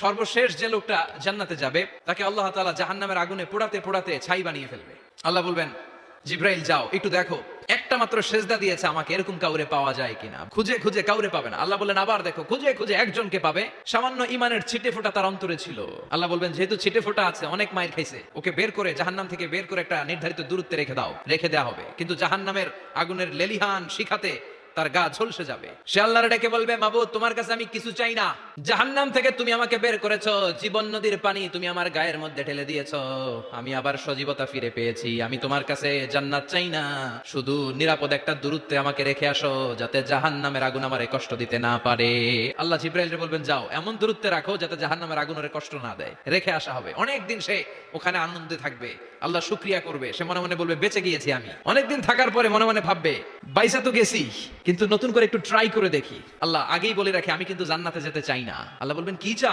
সর্বশেষ যে লোকটা জান্নাতে যাবে তাকে আল্লাহ তাআলা জাহান্নামের আগুনে পোড়াতে পোড়াতে ছাই বানিয়ে ফেলবে। আল্লাহ বলবেন, জিব্রাইল যাও একটু দেখো, একটা মাত্র সেজদা দিয়েছে আমাকে, এরকম কাউরে পাওয়া যায় কিনা। খুঁজে খুঁজে কাউরে পাবে না। আল্লাহ বললেন আবার দেখো, খুঁজে খুঁজে একজনকে পাবে, সামান্য ইমানের ছিটে ফোঁটা তার অন্তরে ছিল। আল্লাহ বলবেন যেহেতু ছিটে ফোঁটা আছে, অনেক মায়ের খাইছে, ওকে বের করে জাহান্নাম থেকে বের করে একটা নির্ধারিত দূরত্বে রেখে দাও, রেখে দেওয়া হবে। কিন্তু জাহান্নামের আগুনের লেলিহান শিখাতে তার গা ঝলসে যাবে। সে আল্লাহর ডেকে বলবে, মাবুদ তোমার কাছে আমি কিছু চাই না, জাহান্নাম থেকে তুমি আমাকে বের করেছো, জীবন নদীর পানি তুমি আমার গায়ের মধ্যে ঢেলে দিয়েছো, আমি আবার সজীবতা ফিরে পেয়েছি, আমি তোমার কাছে জান্নাত চাই না, শুধু নিরাপদ একটা দূরত্বে আমাকে রেখে আসো, যাতে জাহান্নামের আগুন আমারে কষ্ট দিতে না পারে। আল্লাহ জিব্রাইলকে বলবেন যাও এমন দূরত্বে রাখো যাতে জাহান্নামের আগুন ওরে কষ্ট না দেয়, রেখে আসা হবে। অনেকদিন সে ওখানে আনন্দে থাকবে, আল্লাহ শুকরিয়া করবে, সে মনে মনে বলবে বেঁচে গিয়েছি আমি। অনেকদিন থাকার পরে মনে মনে ভাববে বাইসা তো গেছি, কিন্তু নতুন করে একটু ট্রাই করে দেখি। আল্লাহ আগেই বলে রাখে আমি কিন্তু জান্নাতে যেতে চাই না। আল্লাহ বলবেন কি চাও?